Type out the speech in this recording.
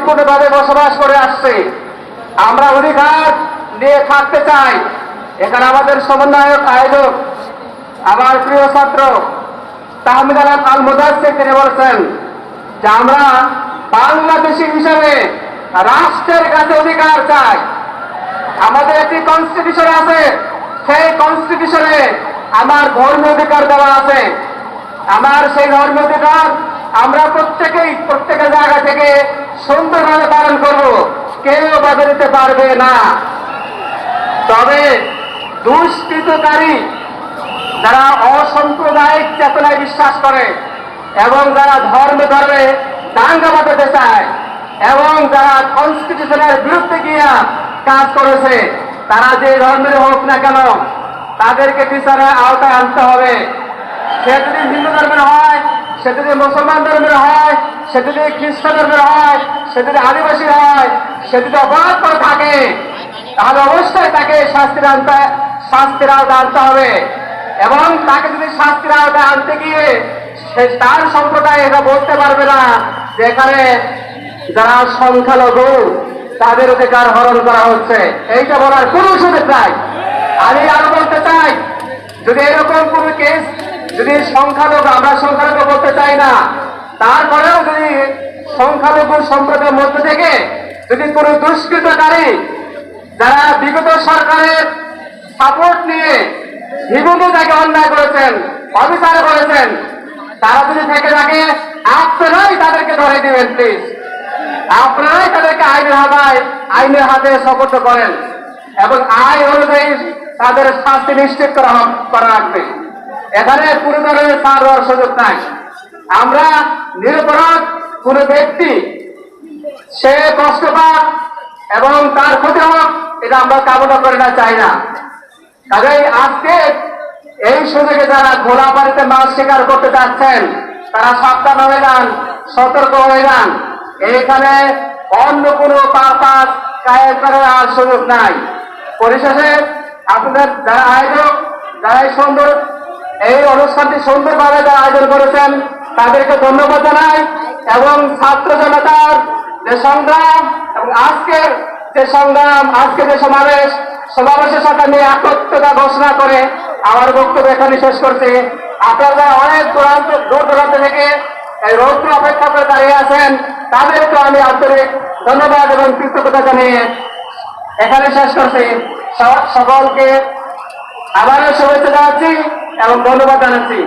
শান্তিপূর্ণভাবে বসবাস করে আসছে। আমরা অধিকার নিয়ে থাকতে চাই। এখানে আমাদের সমন্বয়ক আয়োজক আমার প্রিয় ছাত্র তাহমিদ আলম আল মুদাসসির তিনি বলছেন যে আমরা বাংলাদেশী হিসেবে রাষ্ট্রের কাছে অধিকার চাই। আমাদের একটি কনস্টিটিউশন আছে, সেই কনস্টিটিউশনে আমার ধর্মীয় অধিকার দেওয়া আছে। আমার সেই ধর্মীয় অধিকার আমরা প্রত্যেকের জায়গা থেকে সুন্দরভাবে পালন করব, কেউ বাধা দিতে পারবে না। তবে দুষ্কৃতকারী যারা অসাম্প্রদায়িক চেতনায় বিশ্বাস করে এবং যারা ধর্মে দাঙ্গা বাঁধাতে চায় এবং যারা কনস্টিটিউশনের বিরুদ্ধে গিয়ে কাজ করেছে, তারা যে ধর্মের হোক না কেন তাদেরকে বিচারের আওতায় আনতে হবে। সে যদি হিন্দু ধর্মের হয়, সে যদি মুসলমান ধর্মের হয়, সে যদি খ্রিস্টান ধর্মের হয়, সে যদি আদিবাসী হয়, সে যদি অপরাধ করে থাকে, তাহলে অবশ্যই তাকে শাস্তির আওতায় আনতে হবে। এবং তাকে যদি শাস্তির আওতায় আনতে গিয়ে সে তার সম্প্রদায় এটা বলতে পারবে না যে এখানে যারা সংখ্যালঘু তাদের অধিকার হরণ করা হচ্ছে, এইটা বলার কোনো সুযোগ নাই। আমি আরো বলতে চাই, যদি এরকম কোন কেস যদি সংখ্যালঘু, আমরা সংখ্যালঘু বলতে চাই না, তারপরেও যদি সংখ্যালঘু সম্প্রদায়ের মধ্যে থেকে যদি কোনো দুষ্কৃতকারী যারা বিগত সরকারের সাপোর্ট নিয়ে বিভিন্ন জায়গায় অন্যায় করেছেন, অবিচার করেছেন, তারা যদি থেকে থাকে, আপনারাই তাদেরকে ধরে দিবেন প্লিজ। আপনারাই তাদেরকে আইনের হাতে সোপর্দ করেন এবং আইন অনুযায়ী তাদের শাস্তি নিশ্চিত করা রাখবে। এখানে কোনো ধরনের ছাড় হওয়ার সুযোগ নাই। আমরা নিরপরাধ কোন ব্যক্তি সে কষ্ট পাক এবং তার ক্ষতি হোক, এটা আমরা কামনা করে না, চাই না। কাজেই আজকে এই সুযোগে যারা ঘোলাপানিতে মাছ শিকার করতে যাচ্ছেন, তারা সাবধান হয়ে যান, সতর্ক হয়ে যান। এইখানে অন্য কোনো পারপাস কায়েম করার আর সুযোগ নাই। পরিশেষে আপনাদের যারা আয়োজক, যারা এই অনুষ্ঠানটি সুন্দরভাবে যারা আয়োজন করেছেন, তাদেরকে ধন্যবাদ জানাই। এবং ছাত্র জনতার যে সংগ্রাম এবং আজকের যে সংগ্রাম, আজকে যে সমাবেশের সাথে আমি একত্রতা ঘোষণা করে আমার বক্তব্য এখানে শেষ করছি। আপনারা অনেক দূর দূরান্ত থেকে এই রৌদ্র অপেক্ষা করে দাঁড়িয়ে আছেন, তাদেরকে আমি আন্তরিক ধন্যবাদ এবং কৃতজ্ঞতা জানিয়ে এখানে শেষ করছি। সকলকে আবারও শুভেচ্ছা জানাচ্ছি এবং ধন্যবাদ জানাচ্ছি।